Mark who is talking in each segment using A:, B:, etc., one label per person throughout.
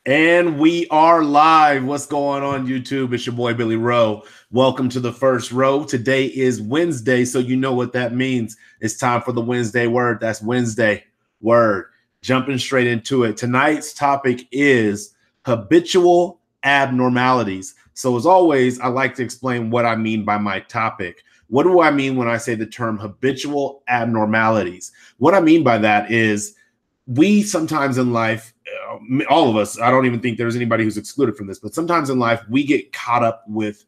A: And we are live. What's going on, YouTube? It's your boy, Billy Rowe. Welcome to the first row. Today is Wednesday, so you know what that means. It's time for the Wednesday word. That's Wednesday word. Jumping straight into it. Tonight's topic is habitual abnormalities. So as always, I like to explain what I mean by my topic. What do I mean when I say the term habitual abnormalities? What I mean by that is we sometimes in life, all of us, I don't even think there's anybody who's excluded from this, but sometimes in life we get caught up with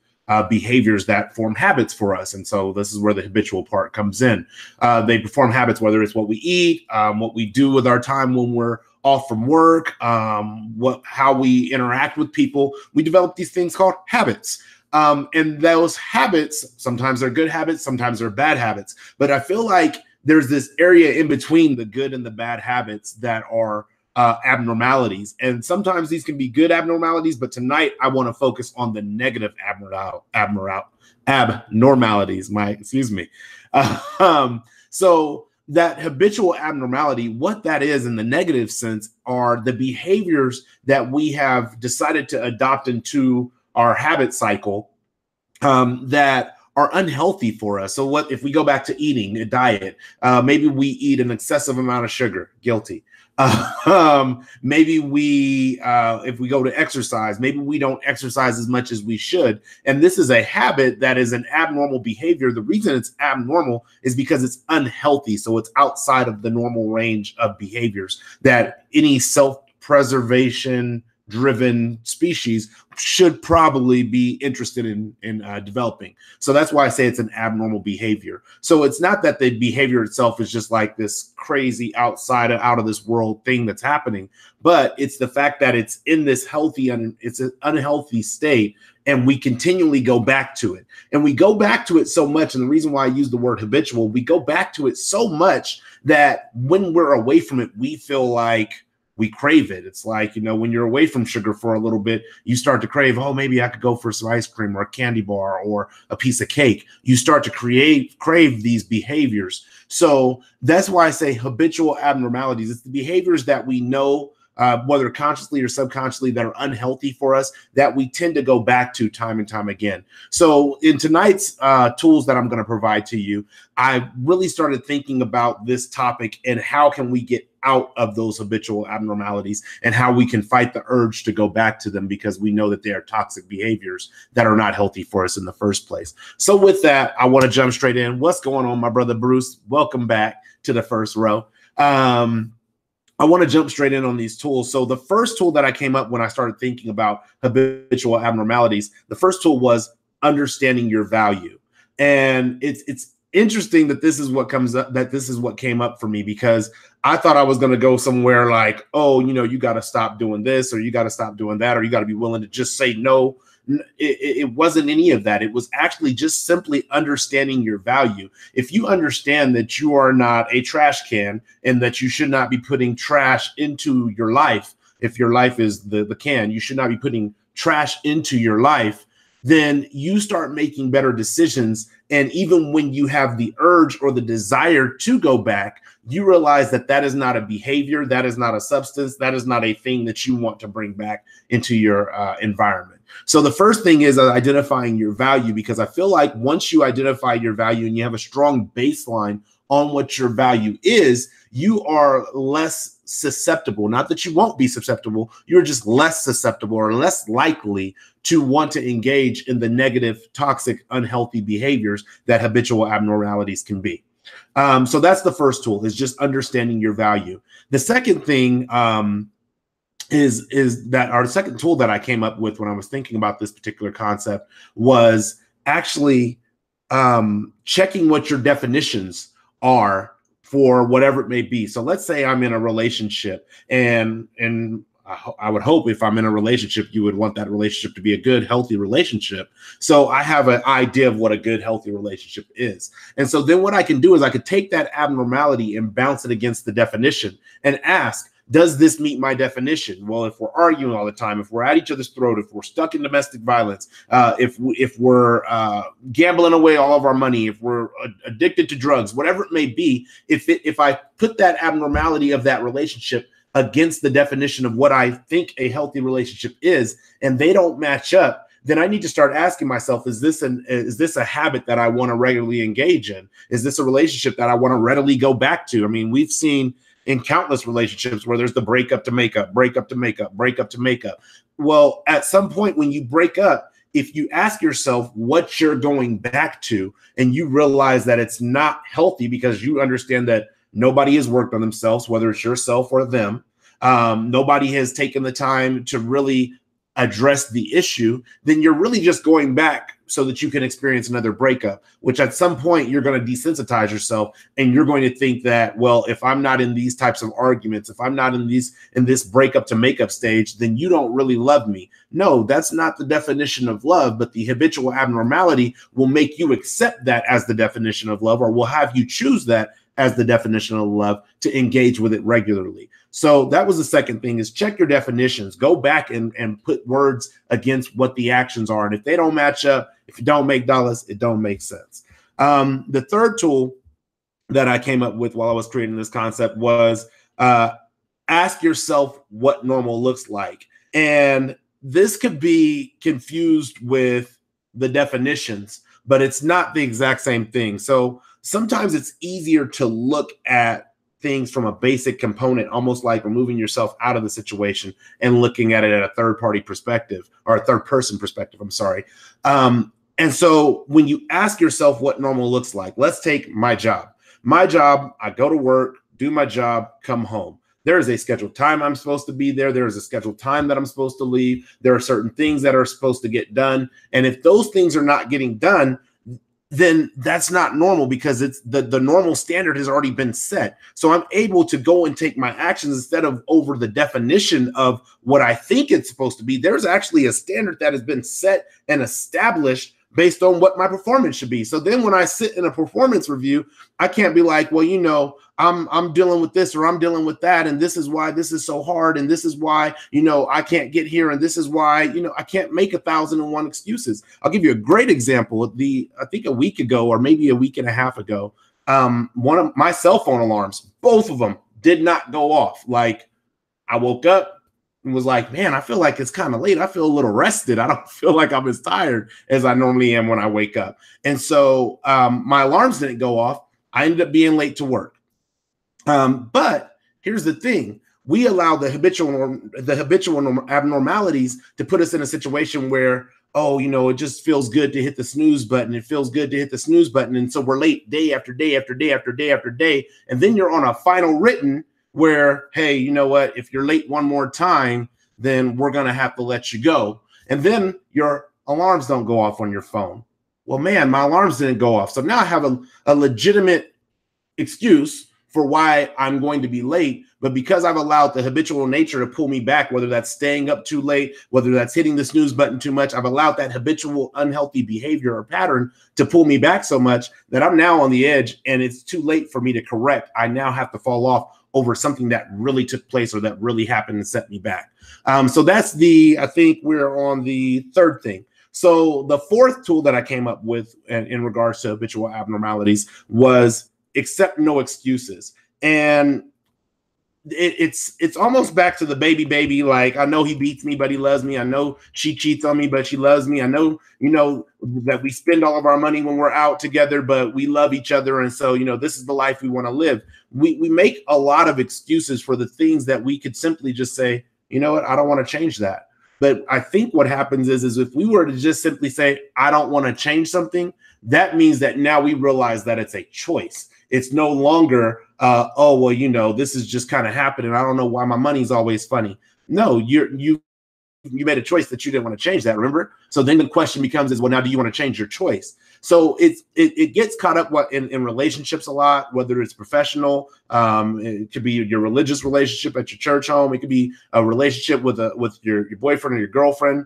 A: behaviors that form habits for us. And so this is where the habitual part comes in. They perform habits, whether it's what we eat, what we do with our time when we're off from work, how we interact with people. We develop these things called habits. And those habits, sometimes they're good habits, sometimes they're bad habits. But I feel like there's this area in between the good and the bad habits that are abnormalities. And sometimes these can be good abnormalities, but tonight I want to focus on the negative abnormalities. So that habitual abnormality, what that is in the negative sense are the behaviors that we have decided to adopt into our habit cycle that are unhealthy for us. So what if we go back to eating a diet? Maybe we eat an excessive amount of sugar, guilty. Maybe if we go to exercise, maybe we don't exercise as much as we should. And this is a habit that is an abnormal behavior. The reason it's abnormal is because it's unhealthy. So it's outside of the normal range of behaviors that any self-preservation driven species should probably be interested in developing. So that's why I say it's an abnormal behavior. So it's not that the behavior itself is just like this crazy out of this world thing that's happening, but it's the fact that it's in this it's an unhealthy state, and we continually go back to it. And we go back to it so much, and the reason why I use the word habitual, we go back to it so much that when we're away from it, we feel like we crave it. It's like, when you're away from sugar for a little bit, you start to crave, oh, maybe I could go for some ice cream or a candy bar or a piece of cake. You start to crave these behaviors. So that's why I say habitual abnormalities. It's the behaviors that we know, whether consciously or subconsciously, that are unhealthy for us, that we tend to go back to time and time again. So in tonight's tools that I'm going to provide to you, I really started thinking about this topic and how can we get out of those habitual abnormalities and how we can fight the urge to go back to them, because we know that they are toxic behaviors that are not healthy for us in the first place. So with that, I want to jump straight in. What's going on, my brother Bruce? Welcome back to the first row. I want to jump straight in on these tools. So the first tool that I came up when I started thinking about habitual abnormalities, the first tool was understanding your value. And it's interesting that this is what comes up, that this is what came up for me, because I thought I was going to go somewhere like, oh, you got to stop doing this, or you got to stop doing that, or you got to be willing to just say no. It wasn't any of that. It was actually just simply understanding your value. If you understand that you are not a trash can and that you should not be putting trash into your life, if your life is the can, you should not be putting trash into your life, then you start making better decisions. And even when you have the urge or the desire to go back, you realize that that is not a behavior, that is not a substance, that is not a thing that you want to bring back into your environment. So the first thing is identifying your value, because I feel like once you identify your value and you have a strong baseline on what your value is, you are less susceptible. Not that you won't be susceptible, you're just less susceptible or less likely to want to engage in the negative, toxic, unhealthy behaviors that habitual abnormalities can be. So that's the first tool, is just understanding your value. The second thing is that our second tool that I came up with when I was thinking about this particular concept was actually checking what your definitions are for whatever it may be. So let's say I'm in a relationship, and I would hope if I'm in a relationship, you would want that relationship to be a good, healthy relationship. So I have an idea of what a good, healthy relationship is. And so then what I can do is I could take that abnormality and bounce it against the definition and ask, does this meet my definition? Well, if we're arguing all the time, if we're at each other's throat, if we're stuck in domestic violence, if we're gambling away all of our money, if we're addicted to drugs, whatever it may be, if I put that abnormality of that relationship against the definition of what I think a healthy relationship is, and they don't match up, then I need to start asking myself, is this a habit that I want to regularly engage in? Is this a relationship that I want to readily go back to? I mean, we've seen in countless relationships where there's the breakup to make up, breakup to make up, breakup to make up. Well, at some point when you break up, if you ask yourself what you're going back to, and you realize that it's not healthy because you understand that nobody has worked on themselves, whether it's yourself or them, nobody has taken the time to really address the issue, then you're really just going back so that you can experience another breakup, which at some point you're going to desensitize yourself, and you're going to think that, well, if I'm not in these types of arguments, if I'm not in this breakup to makeup stage, then you don't really love me. No, that's not the definition of love, but the habitual abnormality will make you accept that as the definition of love, or will have you choose that as the definition of love to engage with it regularly. So that was the second thing, is check your definitions. Go back and put words against what the actions are. And if they don't match up, if you don't make dollars, it don't make sense. The third tool that I came up with while I was creating this concept was ask yourself what normal looks like. And this could be confused with the definitions, but it's not the exact same thing. So sometimes it's easier to look at things from a basic component, almost like removing yourself out of the situation and looking at it at a third-party perspective, or a third-person perspective, I'm sorry. And so when you ask yourself what normal looks like, let's take my job. My job, I go to work, do my job, come home. There is a scheduled time I'm supposed to be there. There is a scheduled time that I'm supposed to leave. There are certain things that are supposed to get done. And if those things are not getting done, then that's not normal, because it's the normal standard has already been set. So I'm able to go and take my actions instead of over the definition of what I think it's supposed to be. There's actually a standard that has been set and established based on what my performance should be. So then when I sit in a performance review, I can't be like, well, you know, I'm dealing with this, or I'm dealing with that, and this is why this is so hard, and this is why, you know, I can't get here, and this is why, you know, I can't make 1,001 excuses. I'll give you a great example. I think a week ago, or maybe a week and a half ago, one of my cell phone alarms, both of them did not go off. Like, I woke up and was like, man, I feel like it's kind of late. I feel a little rested. I don't feel like I'm as tired as I normally am when I wake up. And so my alarms didn't go off. I ended up being late to work. But here's the thing. We allow the habitual abnormalities to put us in a situation where, oh, you know, it just feels good to hit the snooze button. It feels good to hit the snooze button. And so we're late day after day after day after day after day. And then you're on a final written where, hey, you know what, if you're late one more time, then we're going to have to let you go. And then your alarms don't go off on your phone. Well, man, my alarms didn't go off. So now I have a legitimate excuse for why I'm going to be late. But because I've allowed the habitual nature to pull me back, whether that's staying up too late, whether that's hitting the snooze button too much, I've allowed that habitual unhealthy behavior or pattern to pull me back so much that I'm now on the edge, and it's too late for me to correct. I now have to fall off over something that really took place or that really happened and set me back. So that's I think we're on the third thing. So the fourth tool that I came up with in regards to habitual abnormalities was accept no excuses. And it's almost back to the baby, like, I know he beats me, but he loves me. I know she cheats on me, but she loves me. I know, you know, that we spend all of our money when we're out together, but we love each other. And so, you know, this is the life we want to live. We make a lot of excuses for the things that we could simply just say, you know what, I don't want to change that. But I think what happens is if we were to just simply say, I don't want to change something, that means that now we realize that it's a choice. It's no longer, oh, well, you know, this is just kind of happening. I don't know why my money's always funny. No, you made a choice that you didn't want to change that, remember? So then the question becomes well, now do you want to change your choice? So it gets caught up in relationships a lot, whether it's professional, it could be your religious relationship at your church home. It could be a relationship with your boyfriend or your girlfriend.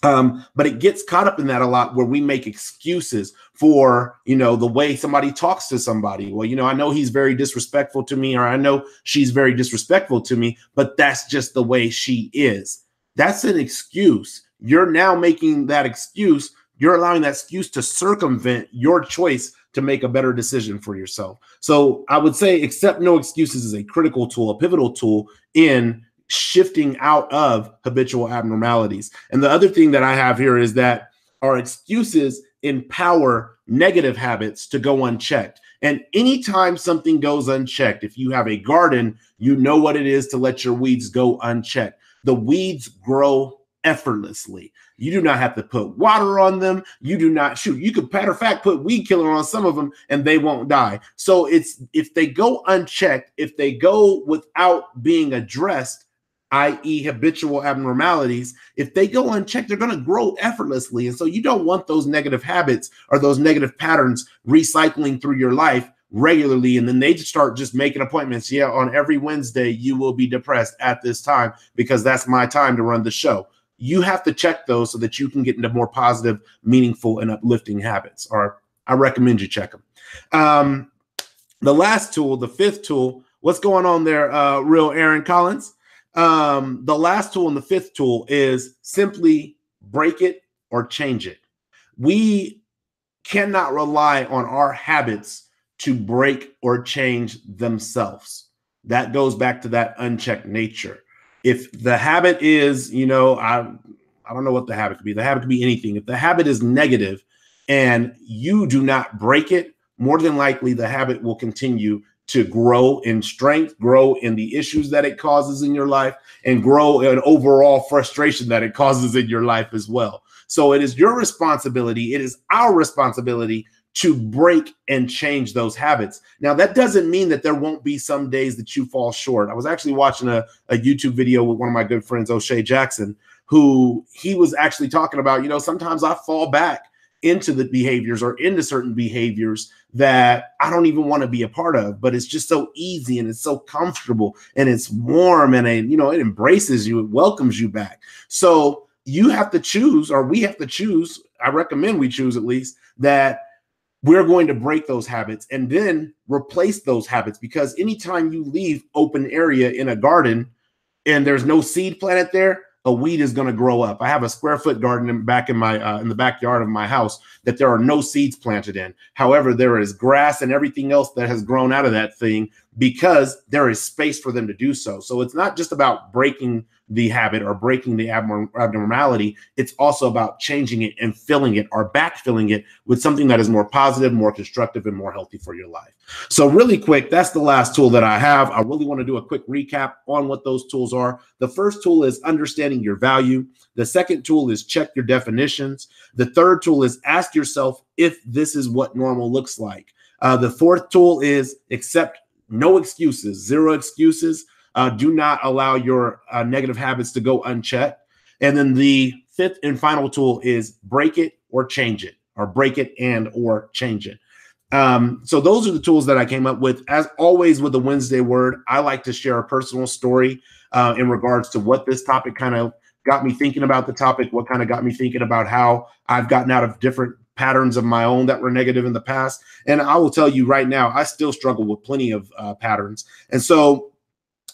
A: But it gets caught up in that a lot, where we make excuses for, you know, the way somebody talks to somebody. Well, you know, I know he's very disrespectful to me, or I know she's very disrespectful to me, but that's just the way she is. That's an excuse. You're now making that excuse. You're allowing that excuse to circumvent your choice to make a better decision for yourself. So I would say accept no excuses is a critical tool, a pivotal tool in shifting out of habitual abnormalities. And the other thing that I have here is that our excuses empower negative habits to go unchecked. And anytime something goes unchecked, if you have a garden, you know what it is to let your weeds go unchecked. The weeds grow effortlessly. You do not have to put water on them. You do not shoot. You could, matter of fact, put weed killer on some of them and they won't die. So it's, if they go unchecked, if they go without being addressed, i.e. habitual abnormalities, if they go unchecked, they're going to grow effortlessly. And so you don't want those negative habits or those negative patterns recycling through your life regularly. And then they just start just making appointments. Yeah, on every Wednesday, you will be depressed at this time because that's my time to run the show. You have to check those so that you can get into more positive, meaningful, and uplifting habits. Or I recommend you check them. The last tool, the fifth tool, what's going on there, real Aaron Collins? The last tool and the fifth tool is simply break it or change it. We cannot rely on our habits to break or change themselves. That goes back to that unchecked nature. If the habit is, I don't know what the habit could be. The habit could be anything. If the habit is negative and you do not break it, more than likely the habit will continue to grow in strength, grow in the issues that it causes in your life, and grow in overall frustration that it causes in your life as well. So it is your responsibility. It is our responsibility to break and change those habits. Now, that doesn't mean that there won't be some days that you fall short. I was actually watching a YouTube video with one of my good friends, O'Shea Jackson, who he was actually talking about, sometimes I fall back into the behaviors or into certain behaviors that I don't even want to be a part of, but it's just so easy and it's so comfortable and it's warm and it embraces you, it welcomes you back. So you have to choose, or we have to choose, I recommend we choose at least, that we're going to break those habits and then replace those habits, because anytime you leave open area in a garden and there's no seed planted there, a weed is going to grow up. I have a square foot garden in the backyard of my house that there are no seeds planted in. However, there is grass and everything else that has grown out of that thing because there is space for them to do so. So it's not just about breaking the habit or breaking the abnormality. It's also about changing it and filling it or backfilling it with something that is more positive, more constructive, and more healthy for your life. So really quick, that's the last tool that I have. I really want to do a quick recap on what those tools are. The first tool is understanding your value. The second tool is check your definitions. The third tool is ask yourself if this is what normal looks like. The fourth tool is accept no excuses, zero excuses. Do not allow your negative habits to go unchecked. And then the fifth and final tool is break it or change it, or break it and or change it. So those are the tools that I came up with. As always with the Wednesday Word, I like to share a personal story in regards to what this topic kind of got me thinking about the topic, what kind of got me thinking about how I've gotten out of different patterns of my own that were negative in the past. And I will tell you right now, I still struggle with plenty of patterns. And so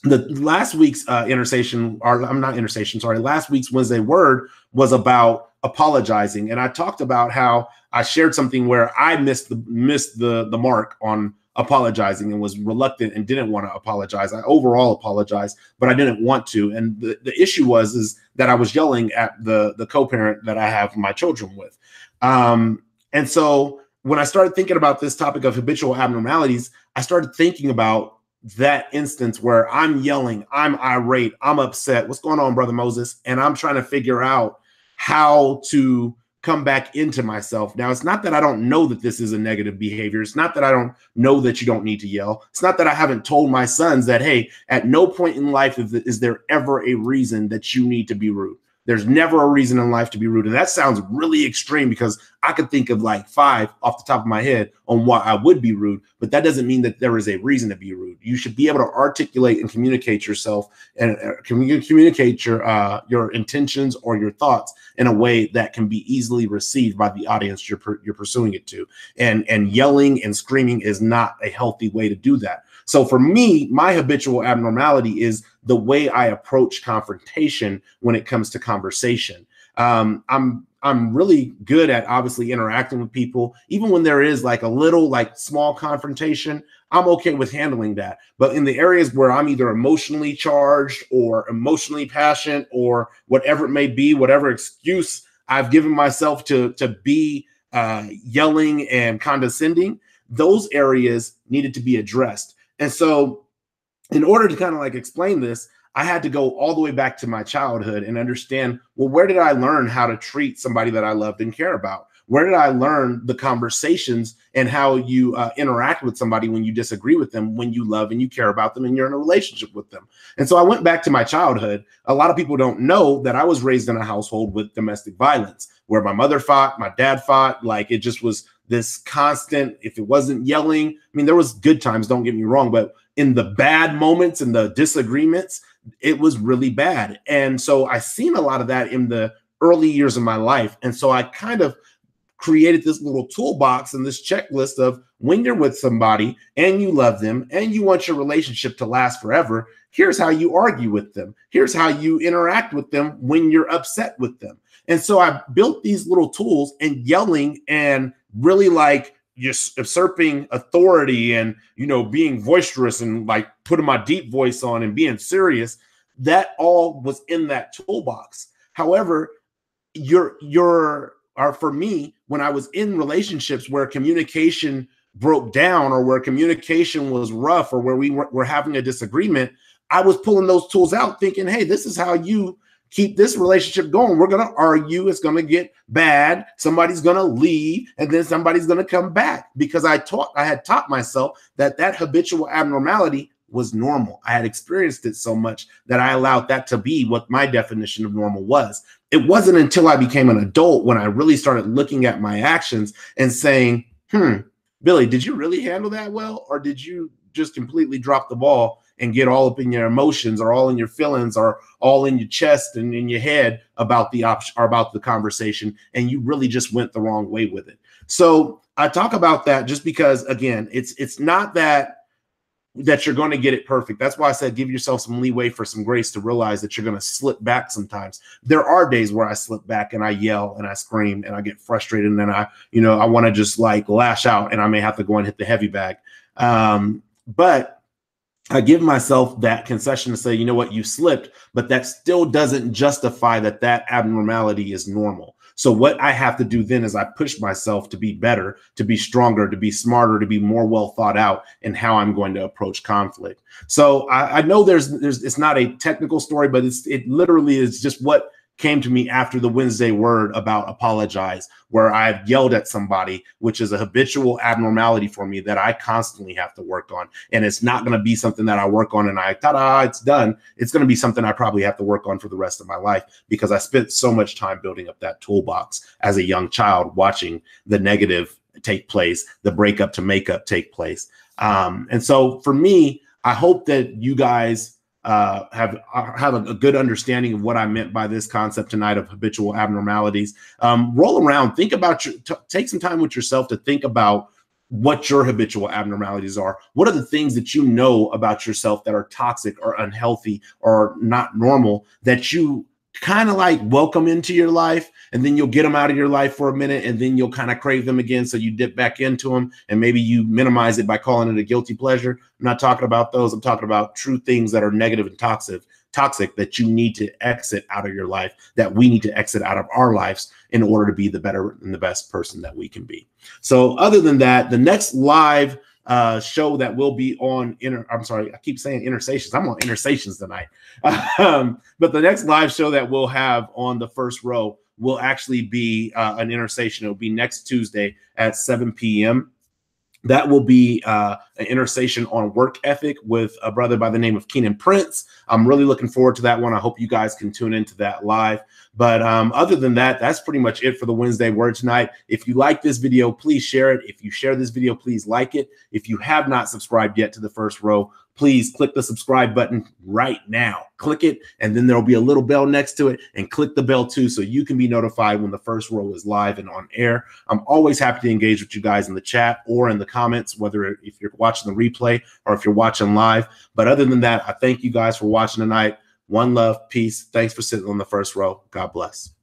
A: the last week's last week's Wednesday Word was about apologizing. And I talked about how I shared something where I missed the mark on apologizing and was reluctant and didn't want to apologize. I overall apologized, but I didn't want to. And the issue is that I was yelling at the co-parent that I have my children with. And so when I started thinking about this topic of habitual abnormalities, I started thinking about that instance where I'm yelling, I'm irate, I'm upset. What's going on, Brother Moses? And I'm trying to figure out how to come back into myself. Now, it's not that I don't know that this is a negative behavior. It's not that I don't know that you don't need to yell. It's not that I haven't told my sons that, hey, at no point in life is there ever a reason that you need to be rude. There's never a reason in life to be rude. And that sounds really extreme because I could think of like 5 off the top of my head on why I would be rude, but that doesn't mean that there is a reason to be rude. You should be able to articulate and communicate yourself and communicate your intentions or your thoughts in a way that can be easily received by the audience you're pursuing it to. And yelling and screaming is not a healthy way to do that. So for me, my habitual abnormality is the way I approach confrontation when it comes to conversation. I'm really good at obviously interacting with people, even when there is like a little like small confrontation. I'm okay with handling that. But in the areas where I'm either emotionally charged or emotionally passionate or whatever it may be, whatever excuse I've given myself to be yelling and condescending, those areas needed to be addressed. And so in order to kind of like explain this, I had to go all the way back to my childhood and understand, well, where did I learn how to treat somebody that I loved and care about? Where did I learn the conversations and how you interact with somebody when you disagree with them, when you love and you care about them and you're in a relationship with them? And so I went back to my childhood. A lot of people don't know that I was raised in a household with domestic violence, where my mother fought, my dad fought. Like, it just was this constant, if it wasn't yelling, I mean, there was good times, don't get me wrong, but in the bad moments and the disagreements, it was really bad. And so I seen a lot of that in the early years of my life. And so I kind of created this little toolbox and this checklist of when you're with somebody and you love them and you want your relationship to last forever, here's how you argue with them. Here's how you interact with them when you're upset with them. And so I built these little tools, and yelling and really like just usurping authority and, you know, being boisterous and like putting my deep voice on and being serious, that all was in that toolbox. However, for me, when I was in relationships where communication broke down or where communication was rough or where we were having a disagreement, I was pulling those tools out thinking, hey, this is how you keep this relationship going. We're going to argue. It's going to get bad. Somebody's going to leave, and then somebody's going to come back, because I had taught myself that habitual abnormality was normal. I had experienced it so much that I allowed that to be what my definition of normal was. It wasn't until I became an adult when I really started looking at my actions and saying, Billy, did you really handle that well? Or did you just completely drop the ball and get all up in your emotions or all in your feelings or all in your chest and in your head about the option or about the conversation, and you really just went the wrong way with it? So I talk about that just because, again, it's not that you're going to get it perfect. That's why I said give yourself some leeway for some grace to realize that you're going to slip back sometimes. There are days where I slip back and I yell and I scream and I get frustrated, and then I want to just like lash out, and I may have to go and hit the heavy bag. But I give myself that concession to say, you know what, you slipped, but that still doesn't justify that abnormality is normal. So what I have to do then is I push myself to be better, to be stronger, to be smarter, to be more well thought out in how I'm going to approach conflict. So I know it's not a technical story, but it literally is just what came to me after the Wednesday word about apologize, where I've yelled at somebody, which is a habitual abnormality for me that I constantly have to work on. And it's not going to be something that I work on and it's done. It's going to be something I probably have to work on for the rest of my life, because I spent so much time building up that toolbox as a young child, watching the negative take place, the breakup to makeup take place. And so for me, I hope that you guys have a good understanding of what I meant by this concept tonight of habitual abnormalities. Roll around, think about take some time with yourself to think about what your habitual abnormalities are. What are the things that you know about yourself that are toxic or unhealthy or not normal that you kind of like welcome into your life, and then you'll get them out of your life for a minute, and then you'll kind of crave them again. So you dip back into them, and maybe you minimize it by calling it a guilty pleasure. I'm not talking about those. I'm talking about true things that are negative and toxic that you need to exit out of your life, that we need to exit out of our lives in order to be the better and the best person that we can be. So other than that, the next live show that will be on I keep saying interstations. I'm on interstations tonight. But the next live show that we'll have on the first row will actually be an interstation. It'll be next Tuesday at 7 p.m. That will be an interstation on work ethic with a brother by the name of Keenan Prince. I'm really looking forward to that one. I hope you guys can tune into that live. But other than that, that's pretty much it for the Wednesday Word tonight. If you like this video, please share it. If you share this video, please like it. If you have not subscribed yet to the first row, please click the subscribe button right now. Click it, and then there'll be a little bell next to it, and click the bell too so you can be notified when the first row is live and on air. I'm always happy to engage with you guys in the chat or in the comments, whether if you're watching the replay or if you're watching live. But other than that, I thank you guys for watching tonight. One love, peace. Thanks for sitting on the first row. God bless.